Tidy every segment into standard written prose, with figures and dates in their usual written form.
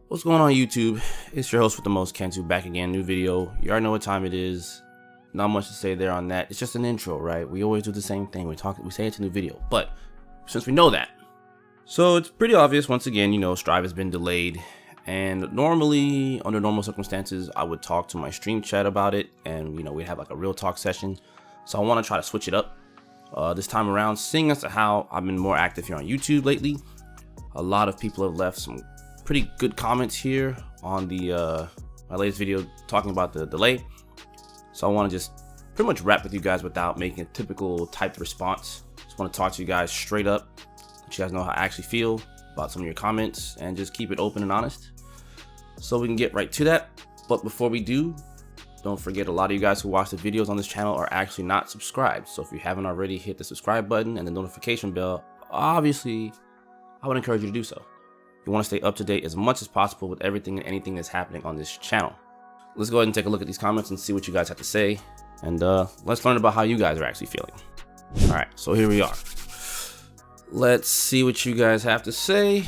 What's going on YouTube? It's your host with the most, Kentu, back again, new video. You already know what time it is. Not much to say there on that. It's just an intro, right? We always do the same thing. We say it's a new video, but since we know that, so it's pretty obvious once again, Strive has been delayed. And normally, under normal circumstances, I would talk to my stream chat about it, and we'd have like a real talk session. So I want to try to switch it up this time around, seeing as to how I've been more active here on YouTube lately. A lot of people have left some pretty good comments here on the my latest video talking about the delay. So I want to just pretty much rap with you guys without making a typical typed response. Just want to talk to you guys straight up, let you guys know how I actually feel about some of your comments, and just keep it open and honest so we can get right to that. But before we do, don't forget, a lot of you guys who watch the videos on this channel are actually not subscribed. So if you haven't already, hit the subscribe button and the notification bell. Obviously, I would encourage you to do so. You want to stay up to date as much as possible with everything and anything that's happening on this channel. Let's go ahead and take a look at these comments and see what you guys have to say, and let's learn about how you guys are actually feeling. All right, so here we are. Let's see what you guys have to say,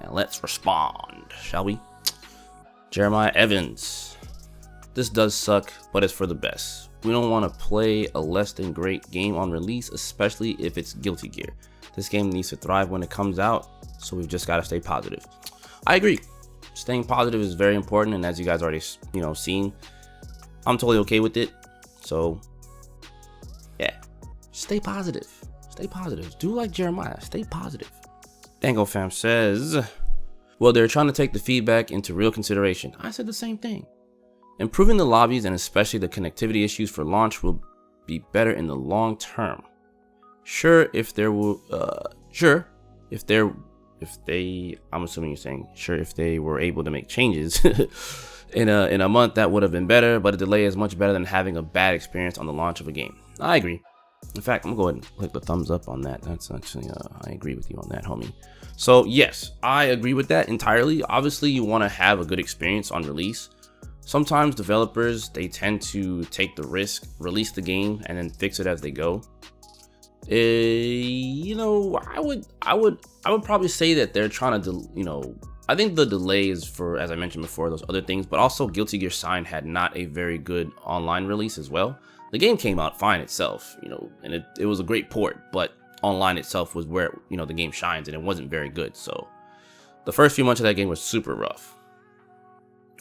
and let's respond, shall we? Jeremiah Evans: this does suck, but it's for the best. We don't want to play a less than great game on release, especially if it's Guilty Gear. This game needs to thrive when it comes out, so we've just got to stay positive. I agree. Staying positive is very important, and as you guys already seen, I'm totally okay with it. So yeah, stay positive. Stay positive. Do like Jeremiah. Stay positive. Dango Fam says, well, they're trying to take the feedback into real consideration. I said the same thing. Improving the lobbies and especially the connectivity issues for launch will be better in the long term. Sure, if they, I'm assuming you're saying, sure, if they were able to make changes in a month, that would have been better, but a delay is much better than having a bad experience on the launch of a game. I agree. In fact, I'm gonna go ahead and click the thumbs up on that. That's actually, I agree with you on that, homie. So yes, I agree with that entirely. Obviously, you want to have a good experience on release. Sometimes developers, they tend to take the risk, release the game, and then fix it as they go. I would probably say that they're trying to, I think the delay is for, as I mentioned before, those other things, but also Guilty Gear Sign had not a very good online release as well. The game came out fine itself, and it was a great port, but online itself was where, the game shines, and it wasn't very good. So the first few months of that game was super rough.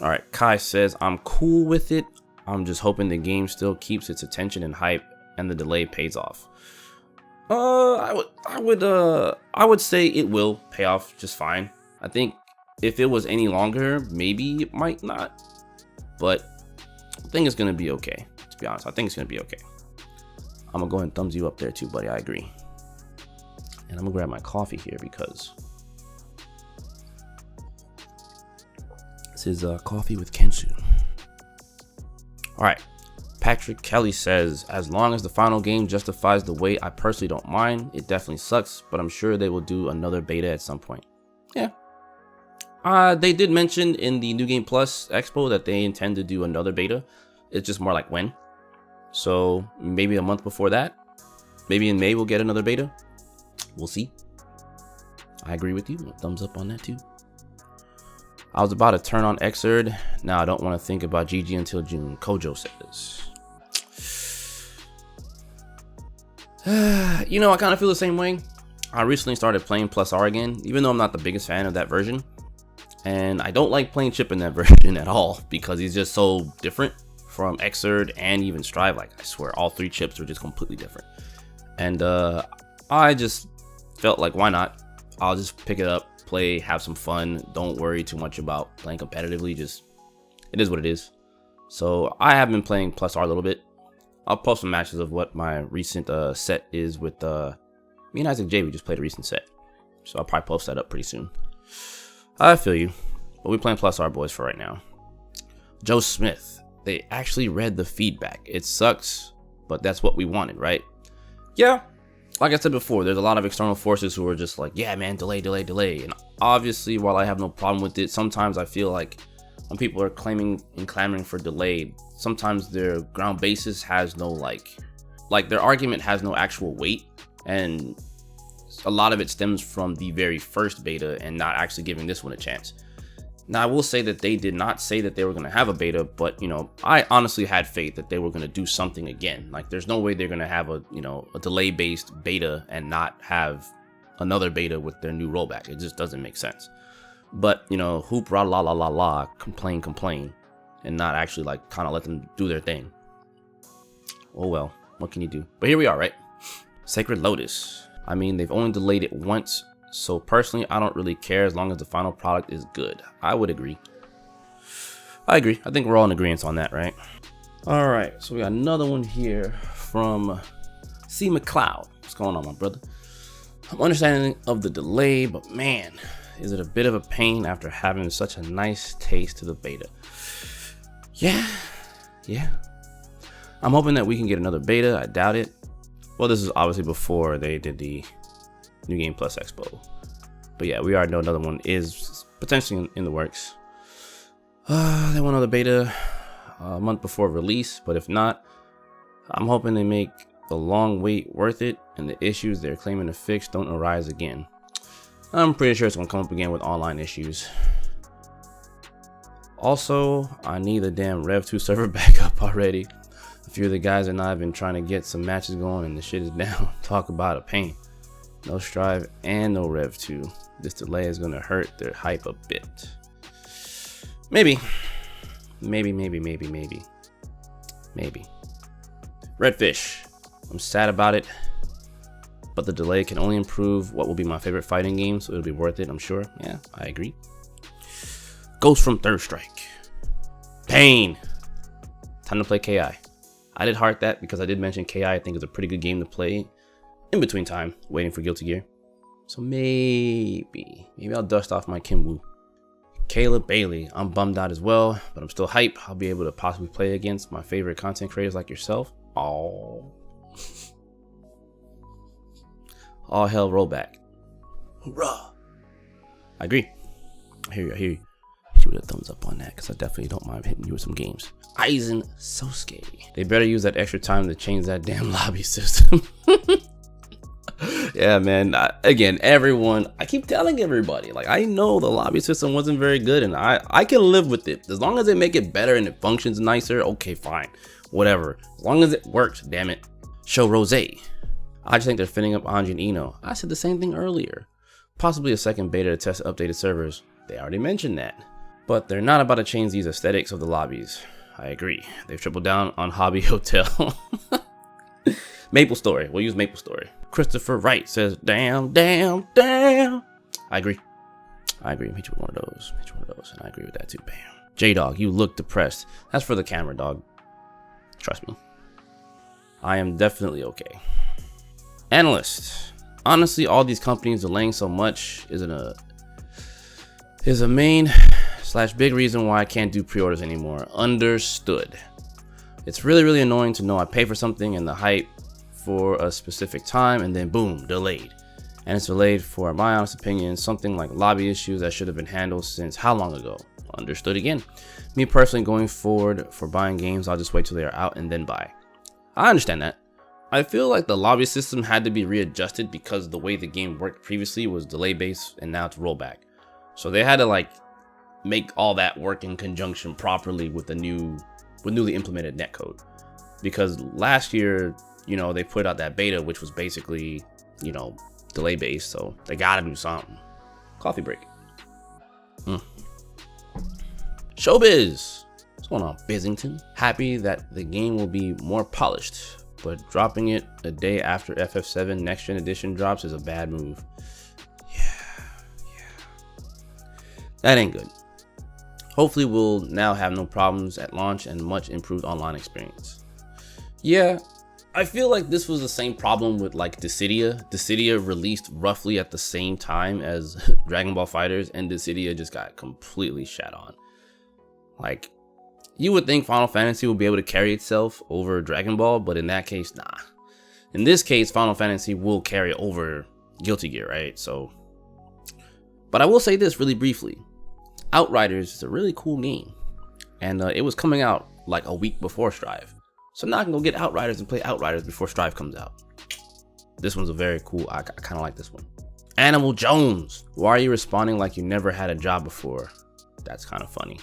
All right, Kai says, I'm cool with it. I'm just hoping the game still keeps its attention and hype and the delay pays off. I would say it will pay off just fine. I think if it was any longer, maybe it might not, but I think it's gonna be okay. To be honest, I think it's gonna be okay. I'm gonna go ahead and thumbs you up there too, buddy. I agree. And I'm gonna grab my coffee here because this is coffee with Kensu. All right. Patrick Kelly says, as long as the final game justifies the wait, I personally don't mind. It definitely sucks, but I'm sure they will do another beta at some point. Yeah. They did mention in the New Game Plus Expo that they intend to do another beta. It's just more like when. So maybe a month before that. Maybe in May we'll get another beta. We'll see. I agree with you. Thumbs up on that too. I was about to turn on Xrd. Now I don't want to think about GG until June, Kojo says. I kind of feel the same way. I recently started playing Plus R again, even though I'm not the biggest fan of that version. And I don't like playing Chip in that version at all because he's just so different from Xrd and even Strive. Like, I swear, all three Chips are just completely different. And I just felt like, why not? I'll just pick it up, play, have some fun. Don't worry too much about playing competitively. Just, it is what it is. So I have been playing Plus R a little bit. I'll post some matches of what my recent set is with me and Isaac J. We just played a recent set, so I'll probably post that up pretty soon. I feel you, but we're playing Plus R, boys, for right now. Joe Smith: they actually read the feedback. It sucks, but that's what we wanted, right? Yeah, like I said before, there's a lot of external forces who are just like, yeah, man, delay. And obviously, while I have no problem with it, sometimes I feel like when people are claiming and clamoring for delay, sometimes their ground basis has no like their argument has no actual weight, and a lot of it stems from the very first beta and not actually giving this one a chance. Now, I will say that they did not say that they were going to have a beta, but, you know, I honestly had faith that they were going to do something again. Like, there's no way they're going to have a, you know, a delay-based beta and not have another beta with their new rollback. It just doesn't make sense. But, you know, hoopra la la la la, complain, and not actually, like, kind of let them do their thing. Oh, well, what can you do? But here we are, right? Sacred Lotus. I mean, they've only delayed it once. So personally, I don't really care as long as the final product is good. I would agree. I agree. I think we're all in agreement on that, right? All right. So we got another one here from C. McLeod. What's going on, my brother? I'm understanding of the delay, but man, is it a bit of a pain after having such a nice taste to the beta? Yeah. I'm hoping that we can get another beta. I doubt it. Well, this is obviously before they did the New Game Plus Expo, but yeah, we already know another one is potentially in the works. They want another beta a month before release, but if not, I'm hoping they make the long wait worth it and the issues they're claiming to fix don't arise again. I'm pretty sure it's gonna come up again with online issues. Also, I need the damn Rev 2 server back up already. A few of the guys and I have been trying to get some matches going and the shit is down. Talk about a pain. No Strive and no Rev 2. This delay is gonna hurt their hype a bit. Maybe. Redfish. I'm sad about it, but the delay can only improve what will be my favorite fighting game, so it'll be worth it, I'm sure. Yeah, I agree. Ghost from Third Strike. Pain. Time to play KI. I did heart that because I did mention KI I think is a pretty good game to play in between time waiting for Guilty Gear. So maybe I'll dust off my Kim Woo. Caleb Bailey, I'm bummed out as well, but I'm still hype. I'll be able to possibly play against my favorite content creators like yourself. Oh. All hell rollback. Hoorah. I agree. I hear you. Hit you with a thumbs up on that, because I definitely don't mind hitting you with some games. Aizen Sosuke. They better use that extra time to change that damn lobby system. Yeah, man. Again, I keep telling everybody, like, I know the lobby system wasn't very good, and I can live with it. As long as they make it better and it functions nicer, okay, fine. Whatever. As long as it works, damn it. Show Rose. I just think they're finning up Anji and Ino. I said the same thing earlier. Possibly a second beta to test updated servers. They already mentioned that. But they're not about to change these aesthetics of the lobbies. I agree. They've tripled down on Hobby Hotel. Maple Story. We'll use Maple Story. Christopher Wright says, damn. I agree. Hit you with one of those. And I agree with that too. Bam. J-Dog, you look depressed. That's for the camera, dog. Trust me. I am definitely okay. Analyst. Honestly, all these companies delaying so much is a main/big reason why I can't do pre-orders anymore. Understood. It's really annoying to know I pay for something and the hype for a specific time and then boom, delayed. And it's delayed for, in my honest opinion, something like lobby issues that should have been handled since how long ago? Understood again. Me personally, going forward for buying games, I'll just wait till they are out and then buy. I understand that. I feel like the lobby system had to be readjusted because the way the game worked previously was delay based and now it's rollback. So they had to like make all that work in conjunction properly with the newly implemented netcode. Because last year, you know, they put out that beta, which was basically, you know, delay based. So they gotta do something. Coffee break. Showbiz. What's going on, Bizzington? Happy that the game will be more polished, but dropping it a day after FF7 Next Gen Edition drops is a bad move. Yeah. That ain't good. Hopefully we'll now have no problems at launch and much improved online experience. Yeah, I feel like this was the same problem with like Dissidia. Dissidia released roughly at the same time as Dragon Ball FighterZ, and Dissidia just got completely shat on. Like, you would think Final Fantasy would be able to carry itself over Dragon Ball, but in that case, nah. In this case, Final Fantasy will carry over Guilty Gear, right? So, but I will say this really briefly. Outriders is a really cool game, and it was coming out like a week before Strive. So now I can go get Outriders and play Outriders before Strive comes out. This one's a very cool, I kind of like this one. Animal Jones, why are you responding like you never had a job before? That's kind of funny.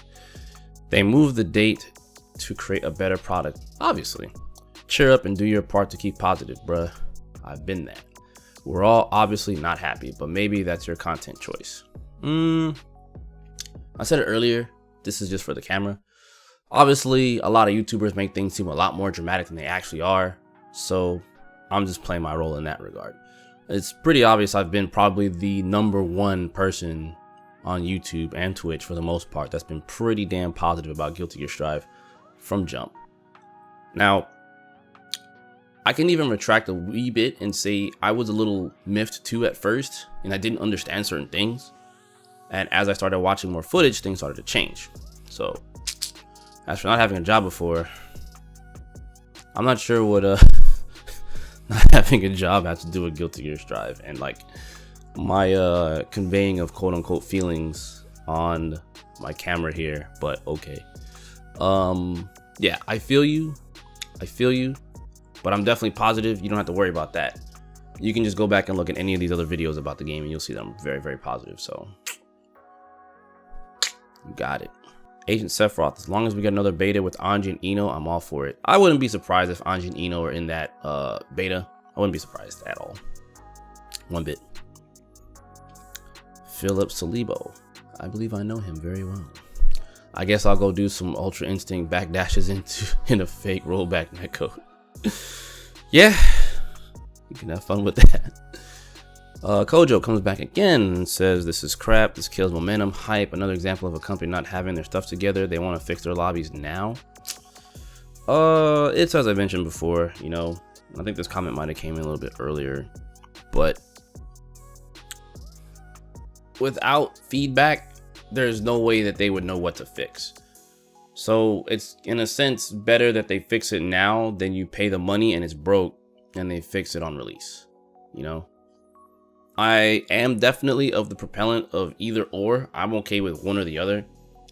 They moved the date to create a better product. Obviously. Cheer up and do your part to keep positive, bruh. I've been that. We're all obviously not happy, but maybe that's your content choice. I said it earlier, this is just for the camera. Obviously, a lot of YouTubers make things seem a lot more dramatic than they actually are, so I'm just playing my role in that regard. It's pretty obvious I've been probably the #1 person on YouTube and Twitch for the most part that's been pretty damn positive about Guilty Gear Strive from jump. Now, I can even retract a wee bit and say I was a little miffed too at first, and I didn't understand certain things. And as I started watching more footage, things started to change. So, as for not having a job before, I'm not sure what not having a job has to do with Guilty Gear Strive and like my conveying of quote unquote feelings on my camera here, but okay. Yeah, I feel you, but I'm definitely positive. You don't have to worry about that. You can just go back and look at any of these other videos about the game and you'll see that I'm very, very positive. So you got it. Agent Sephiroth, as long as we get another beta with Anji and Ino, I'm all for it. I wouldn't be surprised if Anji and Ino are in that beta. I wouldn't be surprised at all. One bit. Philip Salibo. I believe I know him very well. I guess I'll go do some Ultra Instinct backdashes in a fake rollback netcode. Yeah, you can have fun with that. Kojo comes back again and says this is crap, this kills momentum, hype, another example of a company not having their stuff together. They want to fix their lobbies now. It's as I mentioned before, you know, I think this comment might have came in a little bit earlier, but without feedback, there's no way that they would know what to fix. So it's in a sense better that they fix it now than you pay the money and it's broke and they fix it on release, you know. I am definitely of the propellant of either or. I'm okay with one or the other.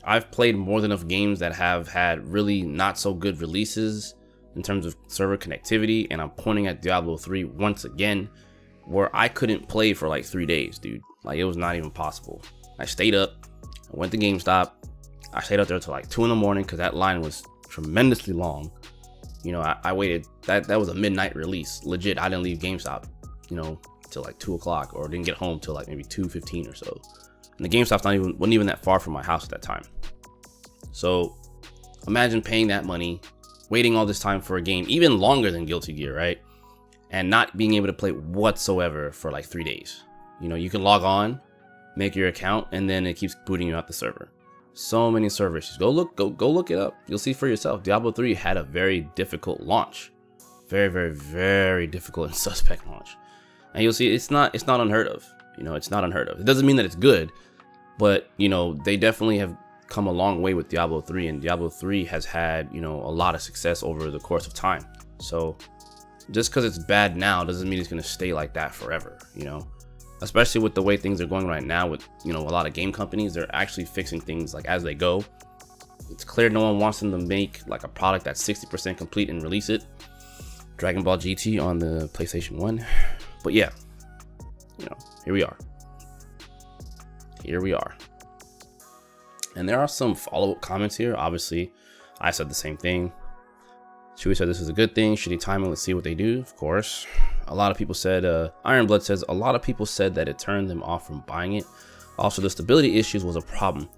I've played more than enough games that have had really not so good releases in terms of server connectivity, and I'm pointing at Diablo 3 once again, where I couldn't play for like 3 days, dude. Like, it was not even possible. I stayed up, I went to GameStop, I stayed up there till like 2 in the morning because that line was tremendously long. You know, I waited, that was a midnight release. Legit, I didn't leave GameStop, you know, till like 2 o'clock, or didn't get home till like maybe 2:15 or so. And the GameStop's wasn't even that far from my house at that time. So imagine paying that money, waiting all this time for a game, even longer than Guilty Gear, right? And not being able to play whatsoever for like 3 days. You know, you can log on, make your account, and then it keeps booting you out the server. So many server issues. Go look it up. You'll see for yourself. Diablo 3 had a very difficult launch. Very, very, very difficult and suspect launch. And you'll see it's not unheard of. You know, it's not unheard of. It doesn't mean that it's good, but you know, they definitely have come a long way with Diablo 3, and Diablo 3 has had, you know, a lot of success over the course of time. So just because it's bad now doesn't mean it's going to stay like that forever, you know, especially with the way things are going right now with, you know, a lot of game companies. They're actually fixing things like as they go. It's clear no one wants them to make like a product that's 60% complete and release it. Dragon Ball GT on the PlayStation 1. But yeah, you know, here we are. And there are some follow-up comments here. Obviously, I said the same thing. Chewie said this is a good thing. Shitty timing. Let's see what they do. Of course. A lot of people said, Ironblood says, a lot of people said that it turned them off from buying it. Also, the stability issues was a problem.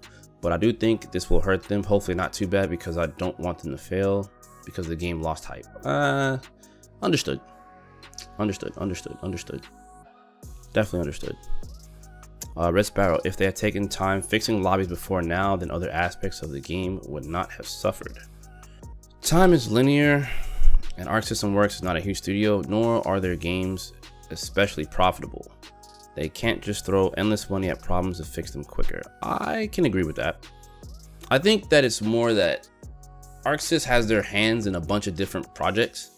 But I do think this will hurt them. Hopefully not too bad, because I don't want them to fail because the game lost hype. Understood. Definitely understood. Red Sparrow, if they had taken time fixing lobbies before now, then other aspects of the game would not have suffered. Time is linear, and Arc System Works is not a huge studio, nor are their games especially profitable. They can't just throw endless money at problems to fix them quicker. I can agree with that. I think that it's more that ArcSys has their hands in a bunch of different projects,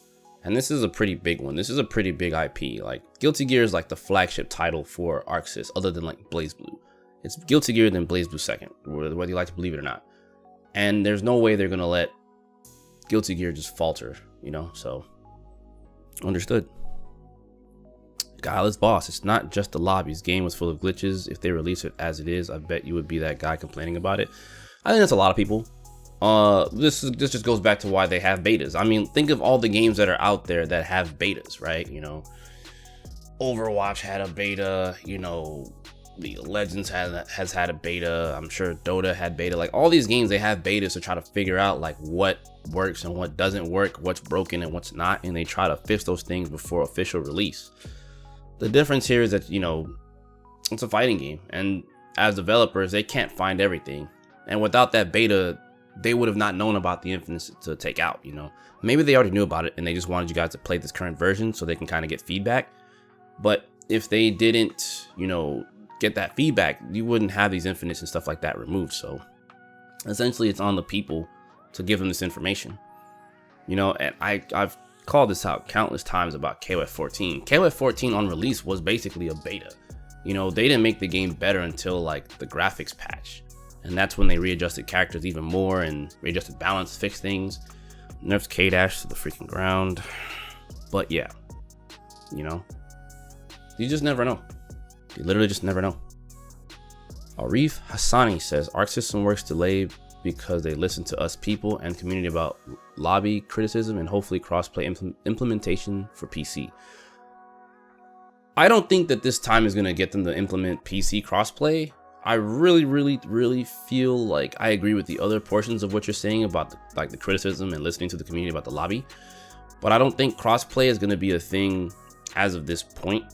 and this is a pretty big one. This is a pretty big IP. Like, Guilty Gear is like the flagship title for ArcSys, other than like BlazBlue. It's Guilty Gear, then BlazBlue second, whether you like to believe it or not. And there's no way they're gonna let Guilty Gear just falter, you know. So understood. Guileless Boss, it's not just the lobbies. Game was full of glitches. If they release it as it is, I bet you would be that guy complaining about it. I think that's a lot of people. This just goes back to why they have betas. I mean, think of all the games that are out there that have betas, right? You know, Overwatch had a beta, you know, League of Legends has had a beta. I'm sure Dota had beta. Like all these games, they have betas to try to figure out like what works and what doesn't work, what's broken and what's not, and they try to fix those things before official release. The difference here is that, you know, it's a fighting game, and as developers, they can't find everything. And without that beta, they would have not known about the Infinite to take out, you know. Maybe they already knew about it and they just wanted you guys to play this current version so they can kind of get feedback. But if they didn't, you know, get that feedback, you wouldn't have these infinites and stuff like that removed. So essentially it's on the people to give them this information, you know. And I've called this out countless times about KOF 14. KOF 14 on release was basically a beta. You know, they didn't make the game better until like the graphics patch, and that's when they readjusted characters even more and readjusted balance, fixed things, nerfed K-Dash to the freaking ground. But yeah, you know, you just never know. You literally just never know. Arif Hassani says Arc System Works delayed because they listen to us people and community about lobby criticism and hopefully crossplay implementation for PC. I don't think that this time is going to get them to implement PC crossplay. I really feel like I agree with the other portions of what you're saying about the criticism and listening to the community about the lobby, but I don't think crossplay is going to be a thing as of this point.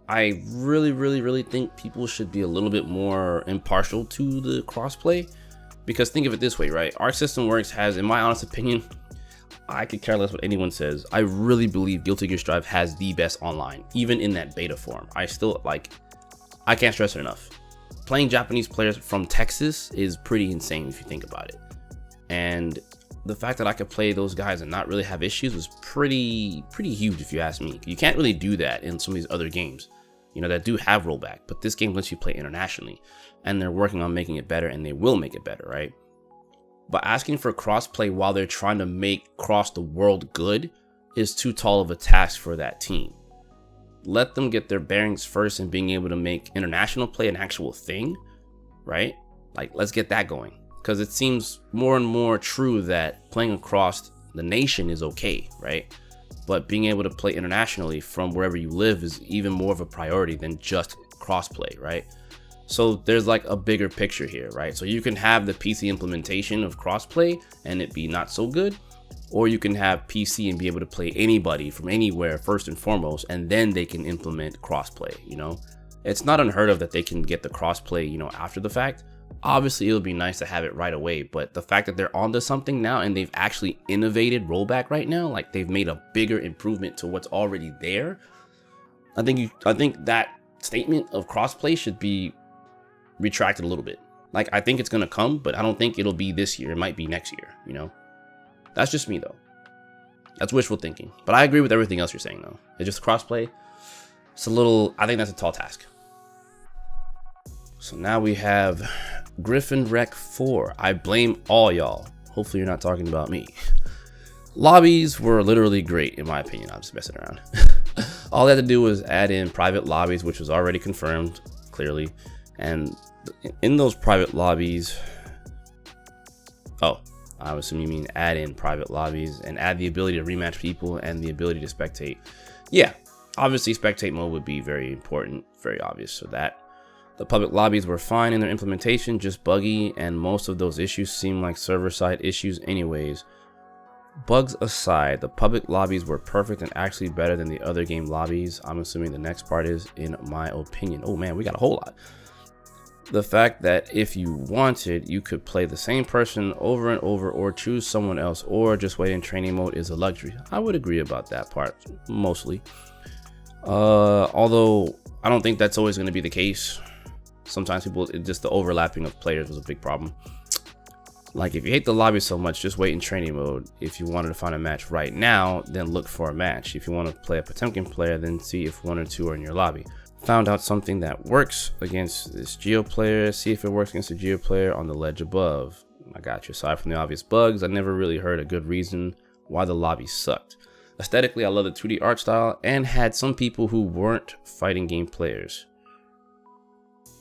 I really think people should be a little bit more impartial to the crossplay, because think of it this way, right? Arc System Works has, in my honest opinion, I could care less what anyone says, I really believe Guilty Gear Strive has the best online, even in that beta form. I can't stress it enough. Playing Japanese players from Texas is pretty insane if you think about it. And the fact that I could play those guys and not really have issues was pretty huge if you ask me. You can't really do that in some of these other games, you know, that do have rollback, but this game lets you play internationally, and they're working on making it better, and they will make it better, right? But asking for crossplay while they're trying to make cross the world good is too tall of a task for that team. Let them get their bearings first and being able to make international play an actual thing, right? Like, let's get that going, because it seems more and more true that playing across the nation is okay, right? But being able to play internationally from wherever you live is even more of a priority than just crossplay, right? So there's like a bigger picture here, right? So you can have the PC implementation of crossplay and it be not so good, or you can have PC and be able to play anybody from anywhere first and foremost, and then they can implement crossplay, you know? It's not unheard of that they can get the crossplay, you know, after the fact. Obviously, it would be nice to have it right away, but the fact that they're onto something now and they've actually innovated rollback right now, like they've made a bigger improvement to what's already there. I think that statement of crossplay should be retracted a little bit. Like, I think it's gonna come, but I don't think it'll be this year. It might be next year, you know? That's just me though. That's wishful thinking. But I agree with everything else you're saying though. It's just crossplay. It's a little, I think that's a tall task. So now we have Griffin Rec 4. I blame all y'all. Hopefully you're not talking about me. Lobbies were literally great in my opinion. I'm just messing around. All they had to do was add in private lobbies, which was already confirmed clearly. And in those private lobbies, I assume you mean add in private lobbies and add the ability to rematch people and the ability to spectate. Yeah, obviously spectate mode would be very important, very obvious for that. The public lobbies were fine in their implementation, just buggy, and most of those issues seem like server-side issues anyways. Bugs aside, the public lobbies were perfect and actually better than the other game lobbies. I'm assuming the next part is, in my opinion. Oh man, we got a whole lot. The fact that if you wanted, you could play the same person over and over, or choose someone else, or just wait in training mode is a luxury. I would agree about that part, mostly. Although I don't think that's always going to be the case. Sometimes just the overlapping of players was a big problem. Like, if you hate the lobby so much, just wait in training mode. If you wanted to find a match right now, then look for a match. If you want to play a Potemkin player, then see if 1 or 2 are in your lobby. Found out something that works against this Geo player. See if it works against the Geo player on the ledge above. I got you. Aside from the obvious bugs, I never really heard a good reason why the lobby sucked. Aesthetically, I love the 2D art style, and had some people who weren't fighting game players.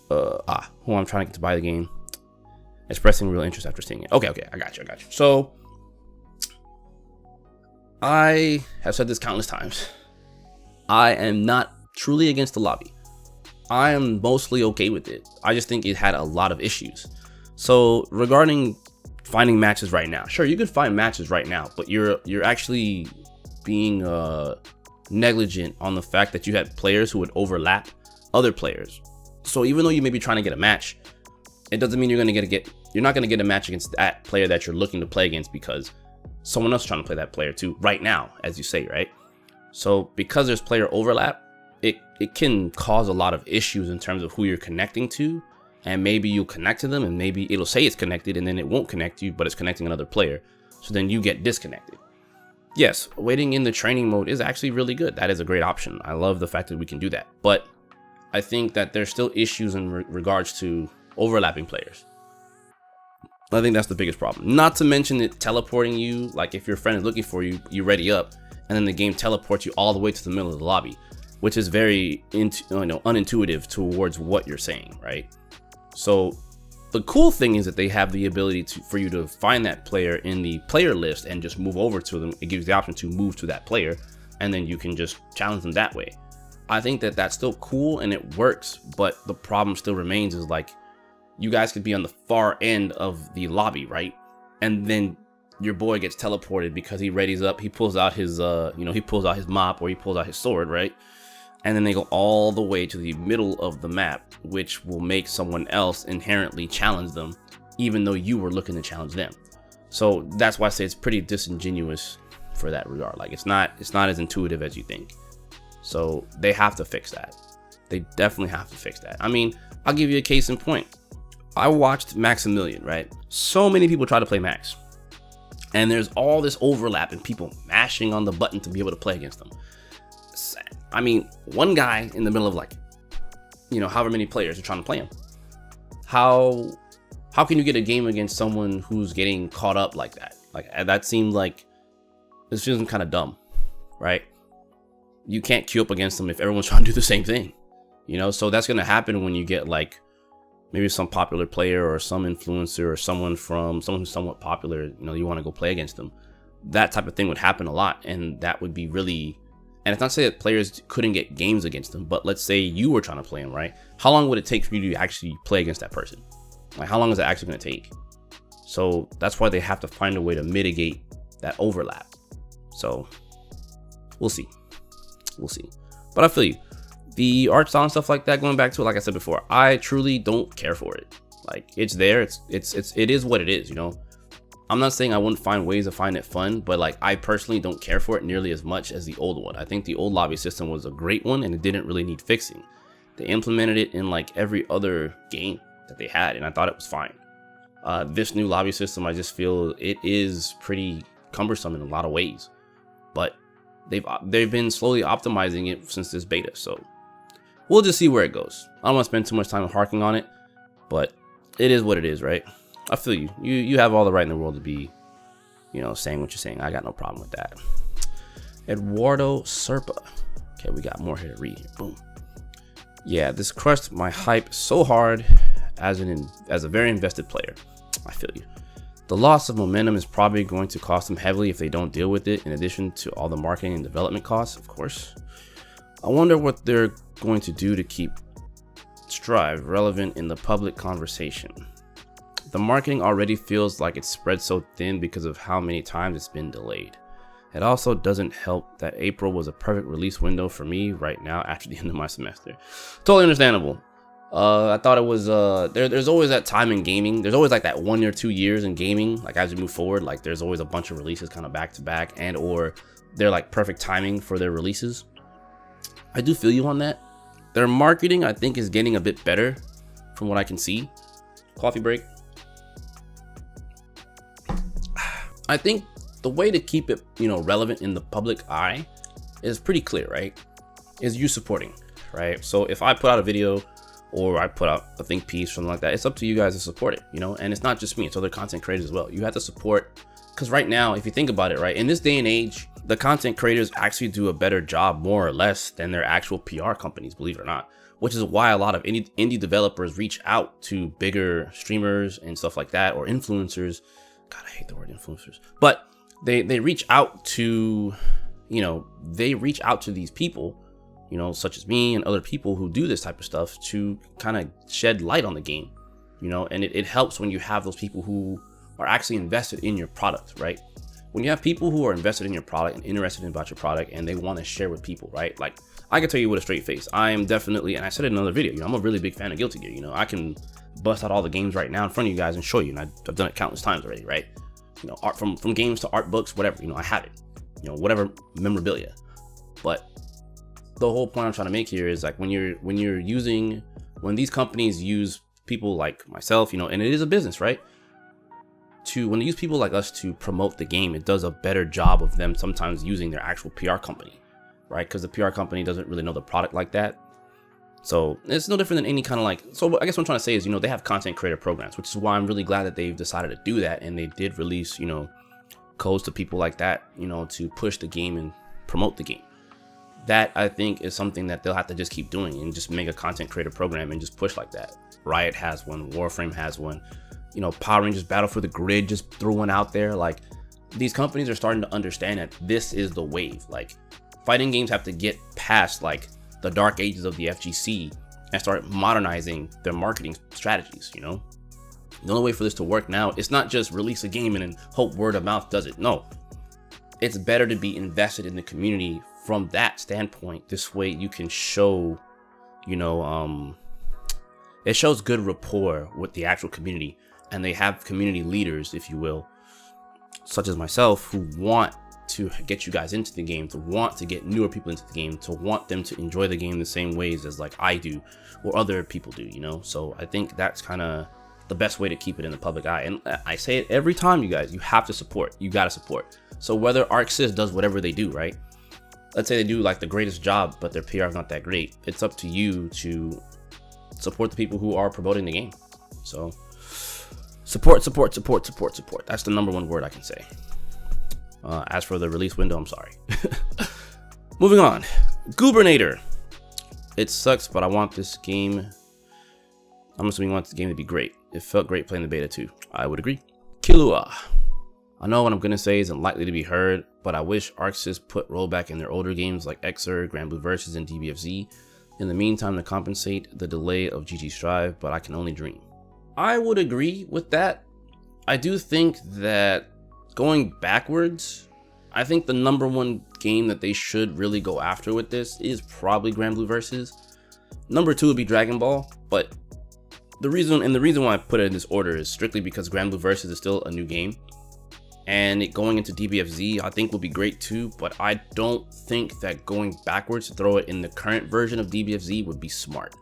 Who I'm trying to get to buy the game, expressing real interest after seeing it. Okay, I got you. So, I have said this countless times. I am not truly against the lobby. I am mostly okay with it. I just think it had a lot of issues. So regarding finding matches right now, sure, you can find matches right now, but you're actually being negligent on the fact that you had players who would overlap other players. So even though you may be trying to get a match, it doesn't mean you're not gonna get a match against that player that you're looking to play against, because someone else is trying to play that player too right now, as you say, right? So because there's player overlap, it can cause a lot of issues in terms of who you're connecting to, and maybe you'll connect to them and maybe it'll say it's connected and then it won't connect you, but it's connecting another player. So then you get disconnected. Yes, waiting in the training mode is actually really good. That is a great option. I love the fact that we can do that, but I think that there's still issues in regards to overlapping players. I think that's the biggest problem. Not to mention it teleporting you, like if your friend is looking for you, you ready up, and then the game teleports you all the way to the middle of the lobby, which is very unintuitive towards what you're saying, right? So the cool thing is that they have the ability for you to find that player in the player list and just move over to them. It gives you the option to move to that player, and then you can just challenge them that way. I think that that's still cool and it works, but the problem still remains is like, you guys could be on the far end of the lobby, right? And then your boy gets teleported because he readies up, he pulls out his he pulls out his mop or he pulls out his sword, right? And then they go all the way to the middle of the map, which will make someone else inherently challenge them, even though you were looking to challenge them. So that's why I say it's pretty disingenuous for that regard. Like it's not as intuitive as you think. So they have to fix that. They definitely have to fix that. I mean, I'll give you a case in point. I watched Maximilian, right? So many people try to play Max, and there's all this overlap and people mashing on the button to be able to play against them. I mean, one guy in the middle of like, however many players are trying to play him. How can you get a game against someone who's getting caught up like that? Like that seemed like this feels kind of dumb, right? You can't queue up against them if everyone's trying to do the same thing, So that's gonna happen when you get like maybe some popular player or some influencer or someone who's somewhat popular. You want to go play against them. That type of thing would happen a lot, and that would be really. And it's not to say that players couldn't get games against them, but let's say you were trying to play them, right? How long would it take for you to actually play against that person? Like, how long is that actually going to take? So that's why they have to find a way to mitigate that overlap. So we'll see. But I feel you. The art style and stuff like that, going back to it, like I said before, I truly don't care for it. Like, it's there. It is what it is, I'm not saying I wouldn't find ways to find it fun, but like I personally don't care for it nearly as much as the old one. I think the old lobby system was a great one and it didn't really need fixing. They implemented it in like every other game that they had, and I thought it was fine. This new lobby system, I just feel it is pretty cumbersome in a lot of ways, but they've been slowly optimizing it since this beta, so we'll just see where it goes. I don't want to spend too much time harking on it, but it is what it is, right? I feel you. You have all the right in the world to be, saying what you're saying. I got no problem with that. Eduardo Serpa. Okay, we got more here to read here. Boom. Yeah, this crushed my hype so hard as a very invested player. I feel you. The loss of momentum is probably going to cost them heavily if they don't deal with it, in addition to all the marketing and development costs, of course. I wonder what they're going to do to keep Strive relevant in the public conversation. The marketing already feels like it's spread so thin because of how many times it's been delayed. It also doesn't help that April was a perfect release window for me right now after the end of my semester. Totally understandable. I thought it was there's always that time in gaming. There's always like that 1 or 2 years in gaming. Like as you move forward, like there's always a bunch of releases kind of back to back, and or they're like perfect timing for their releases. I do feel you on that. Their marketing, I think, is getting a bit better from what I can see. Coffee break. I think the way to keep it, relevant in the public eye is pretty clear, right? Is you supporting, right? So if I put out a video or I put out a think piece, something like that, it's up to you guys to support it, and it's not just me, it's other content creators as well. You have to support, because right now, if you think about it, right, in this day and age, the content creators actually do a better job, more or less, than their actual PR companies, believe it or not. Which is why a lot of indie developers reach out to bigger streamers and stuff like that, or influencers. God, I hate the word influencers. But they reach out to, they reach out to these people, such as me and other people who do this type of stuff to kind of shed light on the game, and it helps when you have those people who are actually invested in your product, right? When you have people who are invested in your product and interested about your product and they want to share with people, right? Like, I can tell you with a straight face, I am definitely, and I said it in another video, I'm a really big fan of Guilty Gear. I can bust out all the games right now in front of you guys and show you, and I've done it countless times already, right? Art from games to art books, whatever, I have it, whatever memorabilia. But the whole point I'm trying to make here is like when these companies use people like myself, and it is a business, right? When they use people like us to promote the game, it does a better job of them sometimes using their actual PR company, right? Because the PR company doesn't really know the product like that. So it's no different than any kind of so I guess what I'm trying to say is, they have content creator programs, which is why I'm really glad that they've decided to do that. And they did release, codes to people like that, to push the game and promote the game. That I think is something that they'll have to just keep doing and just make a content creator program and just push like that. Riot has one, Warframe has one, Power Rangers Battle for the Grid just threw one out there. Like, these companies are starting to understand that this is the wave. Like, fighting games have to get past like the dark ages of the FGC and start modernizing their marketing strategies. The only way for this to work now, it's not just release a game and then hope word of mouth does it. No, it's better to be invested in the community from that standpoint. This way you can show, it shows good rapport with the actual community, and they have community leaders, if you will, such as myself, who want to get you guys into the game, to want to get newer people into the game, to want them to enjoy the game the same ways as like I do or other people do, So I think that's kind of the best way to keep it in the public eye. And I say it every time, you guys, you have to support. You got to support. So whether ArcSys does whatever they do, right? Let's say they do like the greatest job, but their PR is not that great. It's up to you to support the people who are promoting the game. So support. That's the number one word I can say. As for the release window, I'm sorry. Moving on. Goobernator. It sucks, but I want this game. I'm assuming you want the game to be great. It felt great playing the beta too. I would agree. Killua. I know what I'm going to say isn't likely to be heard, but I wish ArcSys put rollback in their older games like Xrd, Granblue Versus, and DBFZ in the meantime to compensate the delay of GT Strive, but I can only dream. I would agree with that. I do think that going backwards, I think the number one game that they should really go after with this is probably Granblue Versus. Number two would be Dragon Ball, but the reason why I put it in this order is strictly because Granblue Versus is still a new game, and it going into DBFZ I think will be great too, but I don't think that going backwards to throw it in the current version of DBFZ would be smart.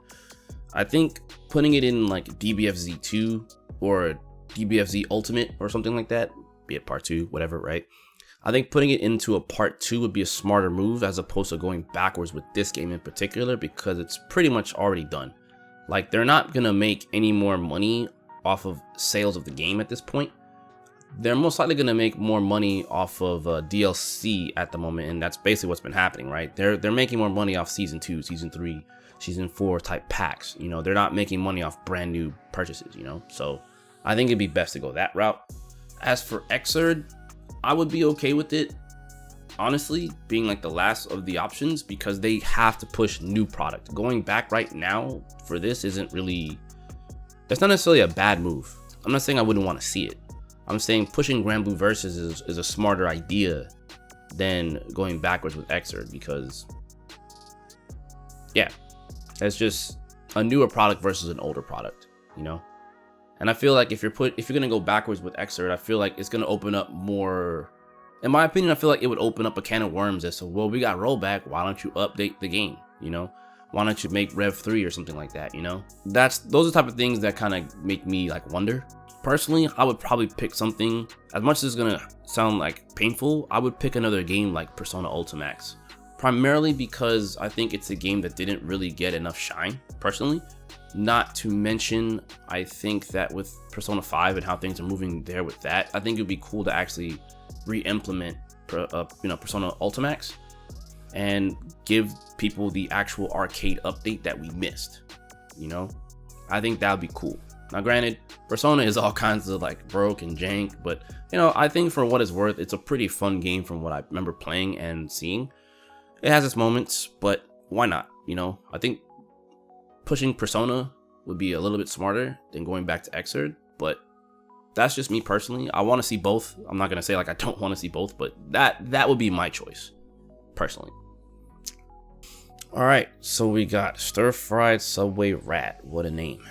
I think putting it in like DBFZ 2 or DBFZ Ultimate or something like that, be it part 2, whatever, right? I think putting it into a part 2 would be a smarter move as opposed to going backwards with this game in particular, because it's pretty much already done. Like, they're not gonna make any more money off of sales of the game at this point. They're most likely gonna make more money off of DLC at the moment, and that's basically what's been happening, right? They're making more money off season 2, season 3, season 4 type packs. They're not making money off brand new purchases. So I think it'd be best to go that route. As for Xrd, I would be okay with it, honestly, being like the last of the options, because they have to push new product. Going back right now for this isn't really, that's not necessarily a bad move. I'm not saying I wouldn't want to see it. I'm saying pushing Granblue Versus is a smarter idea than going backwards with Xrd, because yeah, it's just a newer product versus an older product, And I feel like if you're gonna go backwards with Xrd, I feel like it's gonna open up more. In my opinion, I feel like it would open up a can of worms as to, well, we got rollback, why don't you update the game? Why don't you make Rev 3 or something like that? Those are the type of things that kind of make me like wonder. Personally, I would probably pick something, as much as it's gonna sound like painful, I would pick another game like Persona Ultimax. Primarily because I think it's a game that didn't really get enough shine, personally. Not to mention, I think that with Persona 5 and how things are moving there with that, I think it would be cool to actually re-implement Persona Ultimax and give people the actual arcade update that we missed. I think that would be cool. Now, granted, Persona is all kinds of like broke and jank, but I think for what it's worth, it's a pretty fun game from what I remember playing and seeing. It has its moments, but why not? I think pushing Persona would be a little bit smarter than going back to Xrd, but that's just me personally. I want to see both. I'm not gonna say like I don't want to see both, but that would be my choice personally. All right, so we got Stir-Fried Subway Rat. What a name.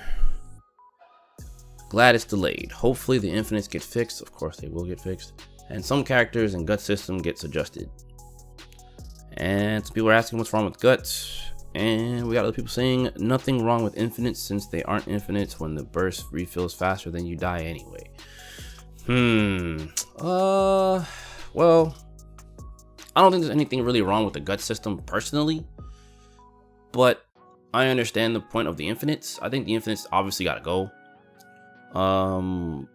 Glad it's delayed. Hopefully the infinites get fixed. Of course they will get fixed. And some characters and gut system gets adjusted. And some people are asking what's wrong with guts. And we got other people saying nothing wrong with infinites since they aren't infinites when the burst refills faster than you die anyway. Well, I don't think there's anything really wrong with the gut system personally, but I understand the point of the infinites. I think the infinites obviously gotta go.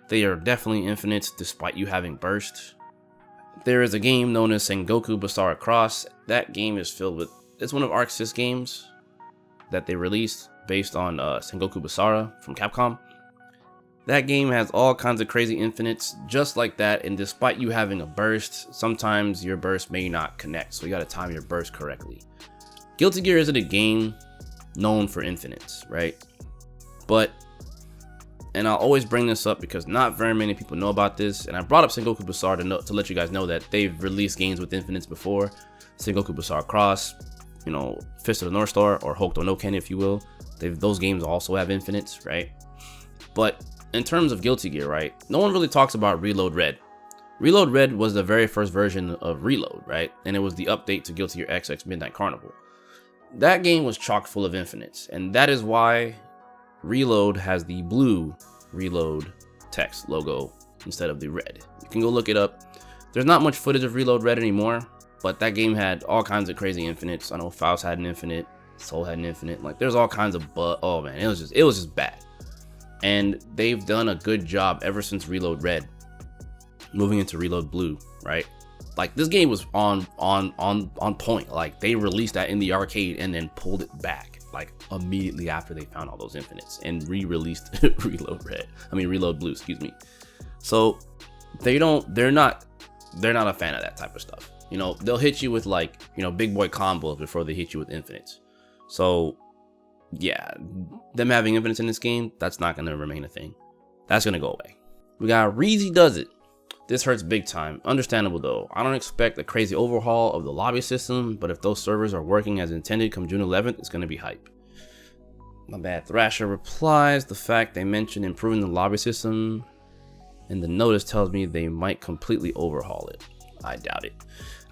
They are definitely infinites despite you having burst. There is a game known as Sengoku Basara Cross. That game is filled with, it's one of Arc Sys games that they released based on Sengoku Basara from Capcom. That game has all kinds of crazy infinites just like that, and despite you having a burst, sometimes your burst may not connect, so you gotta time your burst correctly. Guilty Gear isn't a game known for infinites, right? But, and I'll always bring this up because not very many people know about this, and I brought up Sengoku Basara to let you guys know that they've released games with infinites before. Sengoku Basara Cross, Fist of the North Star, or Hokuto no Ken if you will. Those games also have infinites, right? But in terms of Guilty Gear, right, no one really talks about Reload Red. Reload Red was the very first version of Reload, right? And it was the update to Guilty Gear XX Midnight Carnival. That game was chock full of infinites, and that is why Reload has the blue Reload text logo instead of the red. You can go look it up. There's not much footage of Reload Red anymore, but that game had all kinds of crazy infinites. I know Faust had an infinite, Soul had an infinite. Like there's all kinds of oh man, it was just bad. And they've done a good job ever since Reload Red, moving into Reload Blue, right? Like this game was on point. Like they released that in the arcade and then pulled it back like immediately after they found all those infinites and re-released Reload Blue, excuse me. So they're not a fan of that type of stuff. They'll hit you with like, big boy combos before they hit you with infinites. So yeah, them having infinites in this game, that's not going to remain a thing. That's going to go away. We got Reezy Does It. This hurts big time. Understandable though. I don't expect a crazy overhaul of the lobby system, but if those servers are working as intended come June 11th, it's going to be hype. My bad. Thrasher replies, the fact they mentioned improving the lobby system in the notice tells me they might completely overhaul it. I doubt it.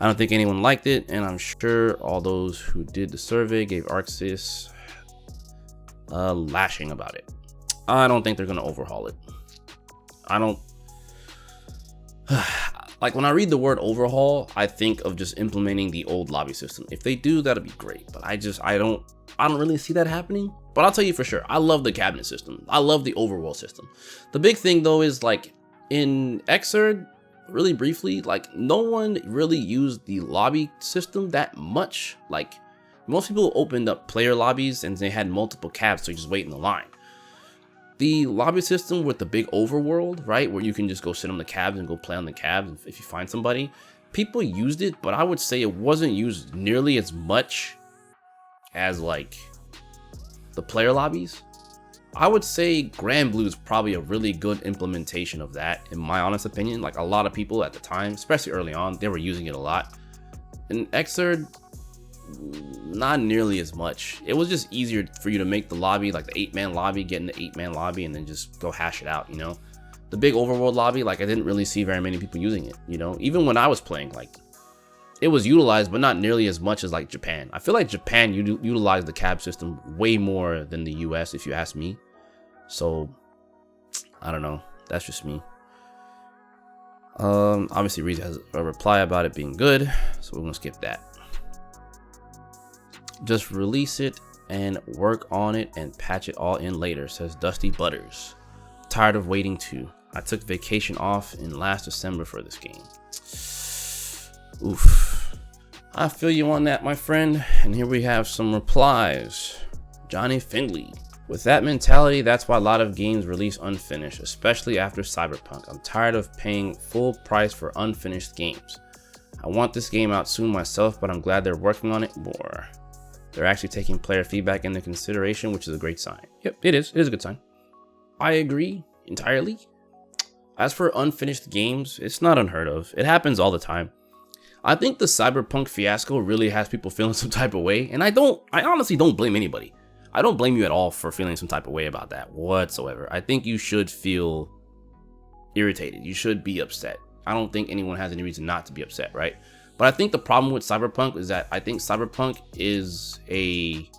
I don't think anyone liked it, and I'm sure all those who did the survey gave Arc Sys a lashing about it. I don't think they're going to overhaul it. I don't like when I read the word overhaul, I think of just implementing the old lobby system. If they do, that'd be great, but I don't really see that happening. But I'll tell you for sure, I love the cabinet system. I love the overworld system. The big thing though is like in Xrd, really briefly, like no one really used the lobby system that much. Like most people opened up player lobbies and they had multiple cabs, so you just wait in the line. The lobby system with the big overworld, right, where you can just go sit on the cabs and go play on the cabs if you find somebody, people used it, but I would say it wasn't used nearly as much as like the player lobbies. I would say Grand Blue is probably a really good implementation of that, in my honest opinion. Like a lot of people at the time, especially early on, they were using it a lot. In Xrd, not nearly as much. It was just easier for you to make the lobby, like the 8-man lobby, get in the 8-man lobby and then just go hash it out, The big overworld lobby, like I didn't really see very many people using it, Even when I was playing, like it was utilized, but not nearly as much as like Japan. I feel like Japan utilized the cab system way more than the US, if you ask me. So I don't know. That's just me. Obviously Reed has a reply about it being good, so we're gonna skip that. Just release it and work on it and patch it all in later, says Dusty Butters. Tired of waiting too. I took vacation off in last December for this game. Oof. I feel you on that, my friend. And here we have some replies. Johnny Findley. With that mentality, that's why a lot of games release unfinished, especially after Cyberpunk. I'm tired of paying full price for unfinished games. I want this game out soon myself, but I'm glad they're working on it more. They're actually taking player feedback into consideration, which is a great sign. Yep, it is. It is a good sign. I agree entirely. As for unfinished games, it's not unheard of. It happens all the time. I think the Cyberpunk fiasco really has people feeling some type of way, and I honestly don't blame anybody. I don't blame you at all for feeling some type of way about that whatsoever. I think you should feel irritated. You should be upset. I don't think anyone has any reason not to be upset, right? But I think the problem with Cyberpunk is that I think Cyberpunk is a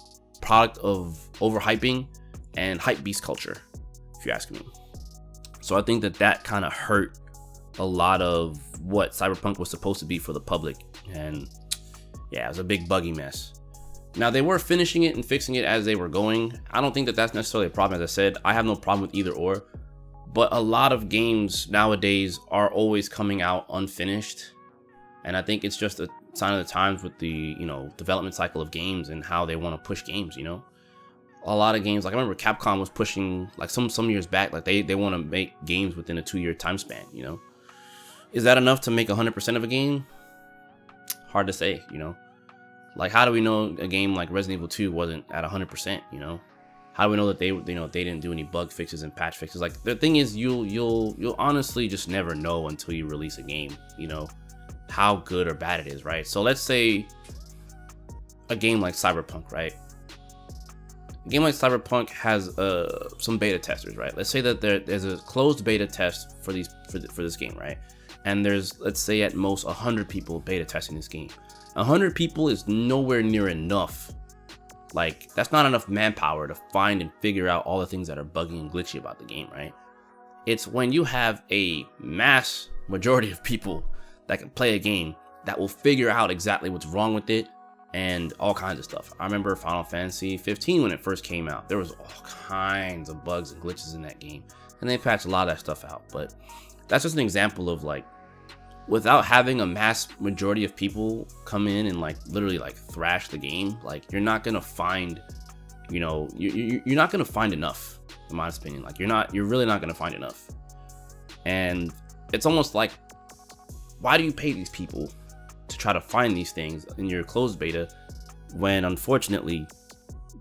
product of overhyping and hype beast culture, if you ask me. So I think that kind of hurt a lot of what Cyberpunk was supposed to be for the public. And yeah, it was a big buggy mess. Now, they were finishing it and fixing it as they were going. I don't think that that's necessarily a problem. As I said, I have no problem with either or. But a lot of games nowadays are always coming out unfinished. And I think it's just a sign of the times with the, development cycle of games and how they want to push games, A lot of games, like I remember Capcom was pushing, like some years back, like they want to make games within a 2-year time span, Is that enough to make 100% of a game? Hard to say, Like, how do we know a game like Resident Evil 2 wasn't at 100%, How do we know that they didn't do any bug fixes and patch fixes? Like, the thing is, you'll honestly just never know until you release a game, how good or bad it is, right? So let's say a game like Cyberpunk, right? A game like Cyberpunk has some beta testers, right? Let's say that there's a closed beta test for this game, right? And there's, let's say, at most 100 people beta testing this game. 100 people is nowhere near enough. Like, that's not enough manpower to find and figure out all the things that are buggy and glitchy about the game, right? It's when you have a mass majority of people that can play a game that will figure out exactly what's wrong with it and all kinds of stuff. I remember Final Fantasy 15 when it first came out. There was all kinds of bugs and glitches in that game, and they patched a lot of that stuff out. But that's just an example of, like, without having a mass majority of people come in and literally thrash the game, like, you're not gonna find, you're not gonna find enough, in my opinion. Like, you're really not gonna find enough. And it's almost like, why do you pay these people to try to find these things in your closed beta when, unfortunately,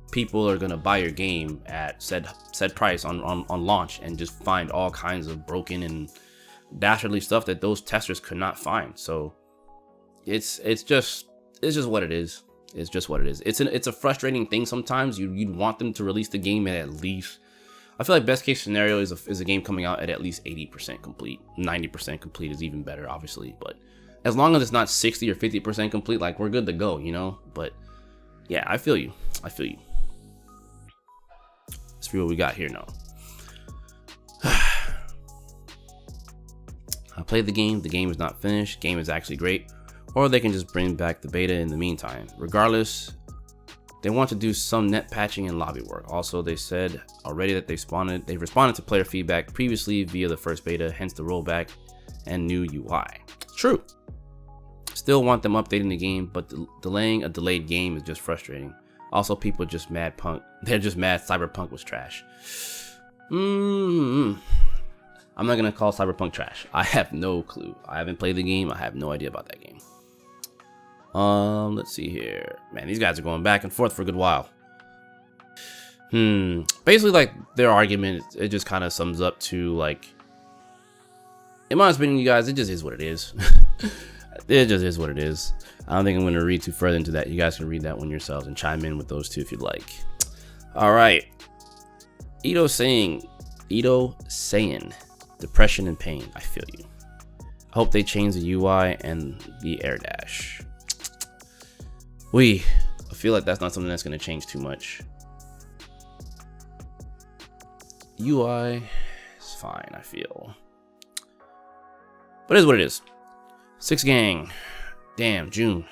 people are gonna buy your game at said price on launch and just find all kinds of broken and dastardly stuff that those testers could not find? So it's just what it is. It's just what it is. It's a frustrating thing sometimes. You'd want them to release the game at least, I feel like best case scenario is a game coming out at least 80% complete. 90% complete is even better, obviously, but as long as it's not 60 or 50% complete, like, we're good to go, But yeah, I feel you. Let's see what we got here now. I played the game is not finished, game is actually great, or they can just bring back the beta in the meantime. Regardless, they want to do some net patching and lobby work. Also, they said already that they responded to player feedback previously via the first beta, hence the rollback and new UI. True. Still want them updating the game, but delaying a delayed game is just frustrating. Also, people are just mad they're just mad Cyberpunk was trash. I'm not gonna call Cyberpunk trash. I have no clue. I haven't played the game. I have no idea about that game. Let's see here. Man, these guys are going back and forth for a good while. Basically, like, their argument, it just kind of sums up to, like, in my opinion, you guys, it just is what it is. It just is what it is. I don't think I'm going to read too further into that. You guys can read that one yourselves and chime in with those two if you'd like. All right. Ito saying, depression and pain. I feel you. I hope they change the UI and the air dash. I feel like that's not something that's going to change too much. UI is fine, I feel. But it is what it is. 6gang. Damn, June.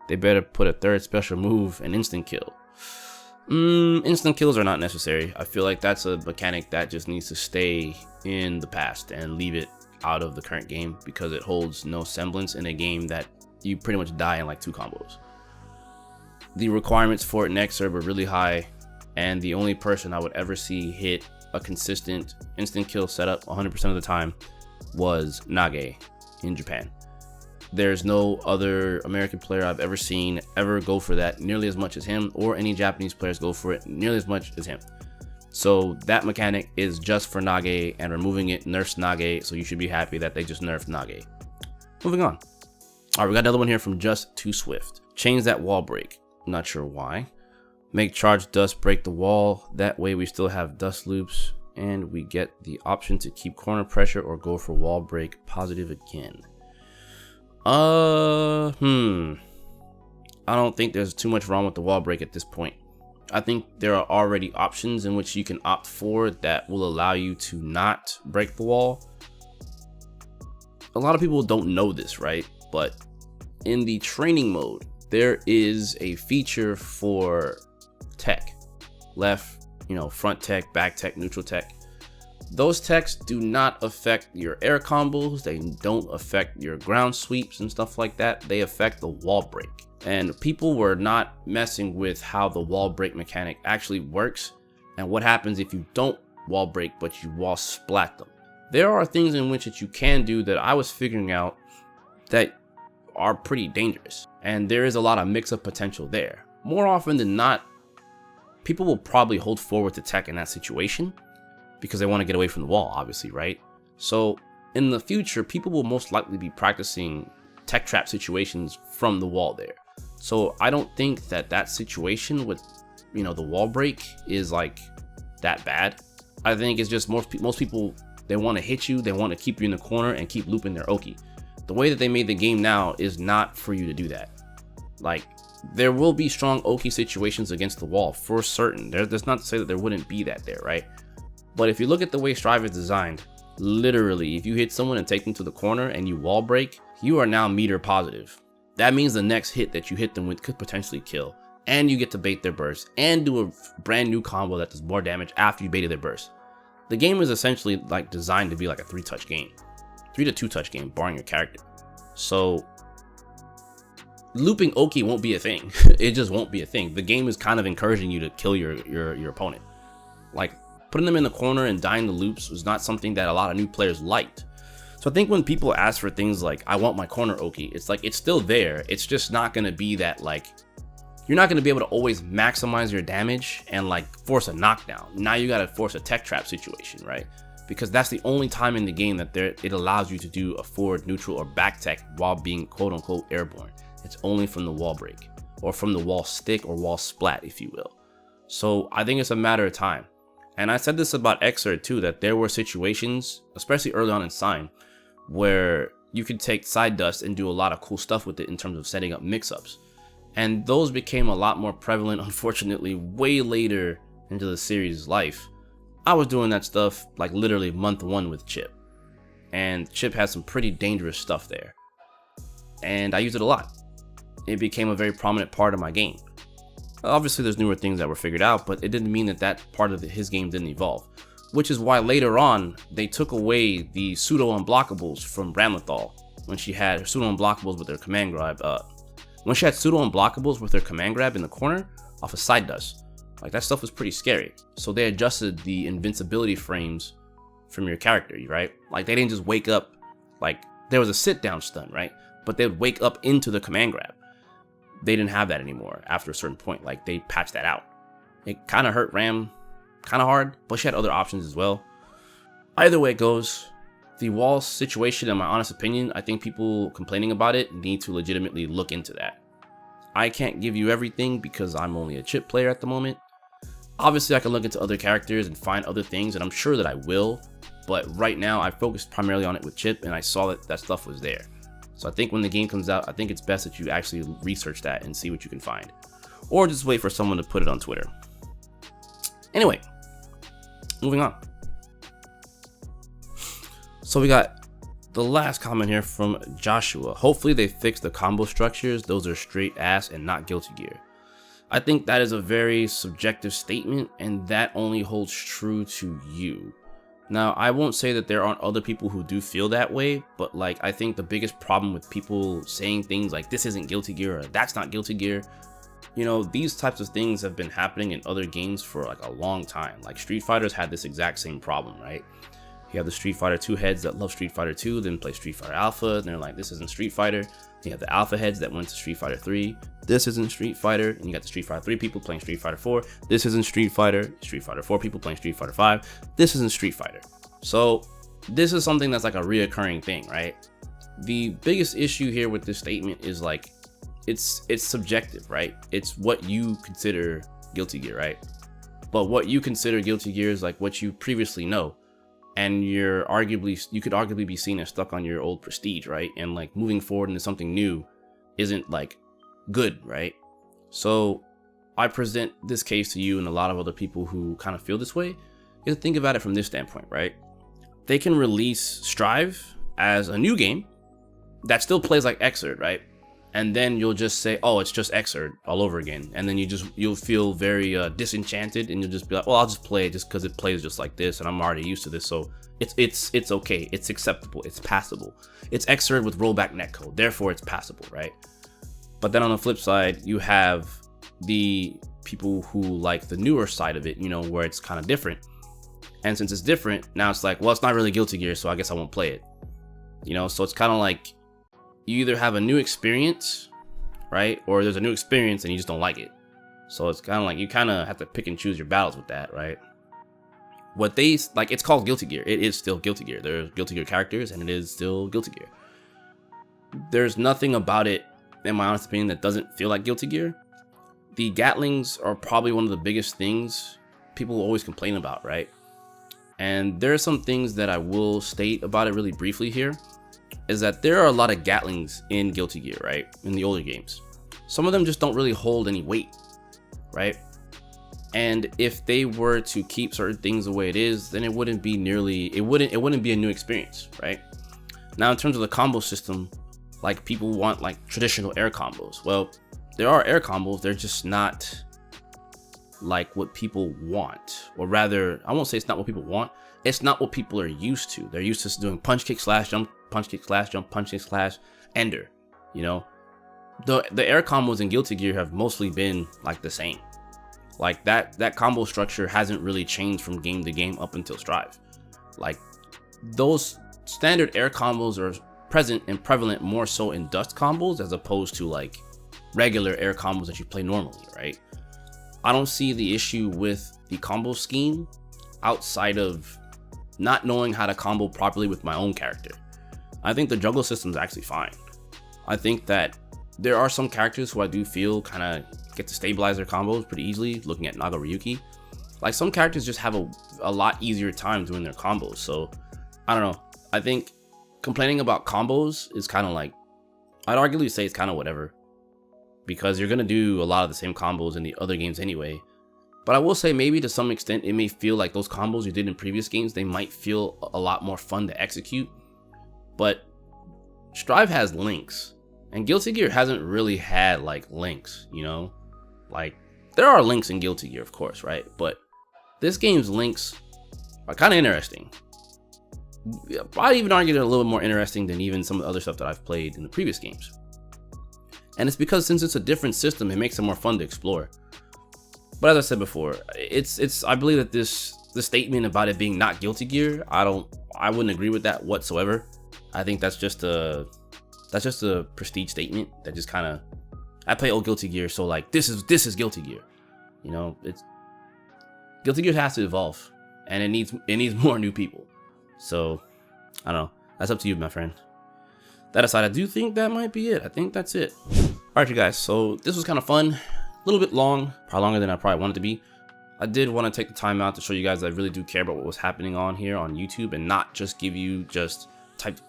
They better put a third special move and instant kill. Instant kills are not necessary. I feel like that's a mechanic that just needs to stay in the past and leave it out of the current game because it holds no semblance in a game that you pretty much die in like 2 combos. The requirements for it next serve are really high, and the only person I would ever see hit a consistent instant kill setup 100% of the time was Nage in Japan. There's no other American player I've ever seen ever go for that nearly as much as him, or any Japanese players go for it nearly as much as him. So that mechanic is just for Nage, and removing it nerfs Nage, so you should be happy that they just nerfed Nage. Moving on. Alright, we got another one here from Just Too Swift. Change that wall break. Not sure why. Make charge dust break the wall. That way we still have dust loops, and we get the option to keep corner pressure or go for wall break positive again. I don't think there's too much wrong with the wall break at this point. I think there are already options in which you can opt for that will allow you to not break the wall. A lot of people don't know this, right? But in the training mode, there is a feature for tech. Left, front tech, back tech, neutral tech. Those techs do not affect your air combos. They don't affect your ground sweeps and stuff like that. They affect the wall break. And people were not messing with how the wall break mechanic actually works and what happens if you don't wall break but you wall splat them. There are things in which that you can do that I was figuring out that are pretty dangerous, and there is a lot of mix-up potential there. More often than not, people will probably hold forward to tech in that situation because they want to get away from the wall, obviously, right? So in the future, people will most likely be practicing tech trap situations from the wall there. So I don't think that situation with, the wall break is like that bad. I think it's just most people, they want to hit you, they want to keep you in the corner and keep looping their Oki. The way that they made the game now is not for you to do that. Like, there will be strong Oki situations against the wall for certain. That's not to say that there wouldn't be that there, right? But if you look at the way Strive is designed, literally, if you hit someone and take them to the corner and you wall break, you are now meter positive. That means the next hit that you hit them with could potentially kill, and you get to bait their burst and do a brand new combo that does more damage after you baited their burst. The game is essentially like designed to be like a 3-touch game, 3 to 2-touch game, barring your character. So looping Oki won't be a thing. It just won't be a thing. The game is kind of encouraging you to kill your opponent. Like, putting them in the corner and dying the loops was not something that a lot of new players liked. So I think when people ask for things like, I want my corner Oki, it's like, it's still there. It's just not going to be that, like, you're not going to be able to always maximize your damage and like force a knockdown. Now you got to force a tech trap situation, right? Because that's the only time in the game that it allows you to do a forward, neutral, or back tech while being quote unquote airborne. It's only from the wall break or from the wall stick or wall splat, if you will. So I think it's a matter of time. And I said this about Xrd too, that there were situations, especially early on in Sign, where you could take side dust and do a lot of cool stuff with it in terms of setting up mix-ups. And those became a lot more prevalent, unfortunately, way later into the series' life. I was doing that stuff like literally month 1 with Chip. And Chip had some pretty dangerous stuff there. And I used it a lot. It became a very prominent part of my game. Obviously, there's newer things that were figured out, but it didn't mean that part of his game didn't evolve. Which is why later on, they took away the pseudo-unblockables from Bramlethal when she had her pseudo-unblockables with her command grab. When she had pseudo-unblockables with her command grab in the corner off of side dust. Like, that stuff was pretty scary. So they adjusted the invincibility frames from your character, right? Like, they didn't just wake up, like, there was a sit-down stun, right? But they'd wake up into the command grab. They didn't have that anymore after a certain point. Like, they patched that out. It kind of hurt Ram kind of hard, but she had other options as well. Either way it goes, the wall situation, in my honest opinion, I think people complaining about it need to legitimately look into that. I can't give you everything because I'm only a Chip player at the moment. Obviously, I can look into other characters and find other things, and I'm sure that I will. But right now, I focused primarily on it with Chip, and I saw that stuff was there. So I think when the game comes out, I think it's best that you actually research that and see what you can find. Or just wait for someone to put it on Twitter. Anyway, moving on. So we got the last comment here from Joshua. Hopefully they fix the combo structures. Those are straight ass and not Guilty Gear. I think that is a very subjective statement, and that only holds true to you. Now, I won't say that there aren't other people who do feel that way, but like, I think the biggest problem with people saying things like this isn't Guilty Gear or that's not Guilty Gear, you know, these types of things have been happening in other games for like a long time. Like Street Fighter's had this exact same problem, right? You have the Street Fighter 2 heads that love Street Fighter 2, then play Street Fighter Alpha, and they're like, this isn't Street Fighter. You have the Alpha heads that went to Street Fighter 3, this isn't Street Fighter. And you got the Street Fighter 3 people playing Street Fighter 4, this isn't Street Fighter. Street Fighter 4 people playing Street Fighter 5, this isn't Street Fighter. So this is something that's like a reoccurring thing, right? The biggest issue here with this statement is like, it's subjective, right? It's what you consider Guilty Gear, right? But what you consider Guilty Gear is like what you previously know. And you could arguably be seen as stuck on your old prestige, right? And like moving forward into something new isn't like good, right? So I present this case to you and a lot of other people who kind of feel this way. You have to think about it from this standpoint, right? They can release Strive as a new game that still plays like Xrd, right? And then you'll just say, oh, it's just Xrd all over again. And then you'll feel very disenchanted, and you'll just be like, well, I'll just play it just because it plays just like this and I'm already used to this. So it's okay, it's acceptable, it's passable. It's Xrd with rollback netcode, therefore it's passable, right? But then on the flip side, you have the people who like the newer side of it, you know, where it's kind of different. And since it's different, now it's like, well, it's not really Guilty Gear, so I guess I won't play it. You know, so it's kind of like, you either have a new experience, right? Or there's a new experience and you just don't like it. So it's kind of like you kind of have to pick and choose your battles with that, right? What they like, it's called Guilty Gear. It is still Guilty Gear. There's Guilty Gear characters and it is still Guilty Gear. There's nothing about it, in my honest opinion, that doesn't feel like Guilty Gear. The Gatlings are probably one of the biggest things people always complain about, right? And there are some things that I will state about it really briefly here. Is that there are a lot of Gatlings in Guilty Gear, right? In the older games. Some of them just don't really hold any weight, right? And if they were to keep certain things the way it is, then it wouldn't be a new experience, right? Now, in terms of the combo system, like people want like traditional air combos. Well, there are air combos, they're just not like what people want. Or rather, I won't say it's not what people want. It's not what people are used to. They're used to doing punch, kick, slash, jump, punch, kick, slash, jump, punch, kick, slash, ender. You know, the air combos in Guilty Gear have mostly been like the same. Like that combo structure hasn't really changed from game to game up until Strive. Like those standard air combos are present and prevalent more so in dust combos as opposed to like regular air combos that you play normally, right? I don't see the issue with the combo scheme outside of not knowing how to combo properly with my own character. I think the juggle system is actually fine. I think that there are some characters who I do feel kind of get to stabilize their combos pretty easily, looking at Naga Ryuki. Like some characters just have a lot easier time doing their combos. So I don't know. I think complaining about combos is kind of like, I'd arguably say it's kind of whatever. Because you're going to do a lot of the same combos in the other games anyway. But I will say maybe to some extent it may feel like those combos you did in previous games, they might feel a lot more fun to execute. But Strive has links. And Guilty Gear hasn't really had like links, you know? Like there are links in Guilty Gear, of course, right? But this game's links are kind of interesting. I'd even argue they're a little more interesting than even some of the other stuff that I've played in the previous games. And it's because since it's a different system, it makes it more fun to explore. But as I said before, I believe that the statement about it being not Guilty Gear, I wouldn't agree with that whatsoever. I think that's just a prestige statement that just kind of, I play old Guilty Gear, so like this is Guilty Gear. You know, Guilty Gear has to evolve, and it needs more new people. So I don't know. That's up to you, my friend. That aside, I do think that might be it. I think that's it. Alright, you guys, so this was kind of fun. A little bit long, probably longer than I probably wanted to be. I did want to take the time out to show you guys that I really do care about what was happening on here on YouTube and not just give you just typed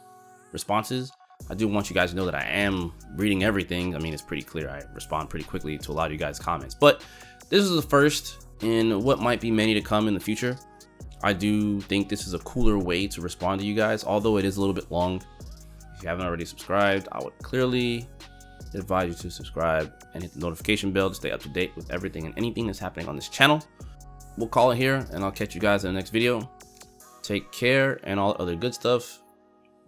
responses. I do want you guys to know that I am reading everything. I mean, it's pretty clear. I respond pretty quickly to a lot of you guys' comments. But this is the first in what might be many to come in the future. I do think this is a cooler way to respond to you guys, although it is a little bit long. If you haven't already subscribed, I would clearly advise you to subscribe and hit the notification bell to stay up to date with everything and anything that's happening on this channel. We'll call it here, and I'll catch you guys in the next video. Take care and all other good stuff.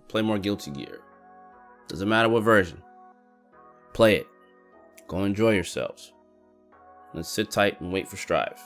Play more Guilty Gear. Doesn't matter what version. Play it. Go enjoy yourselves. Let's sit tight and wait for Strive.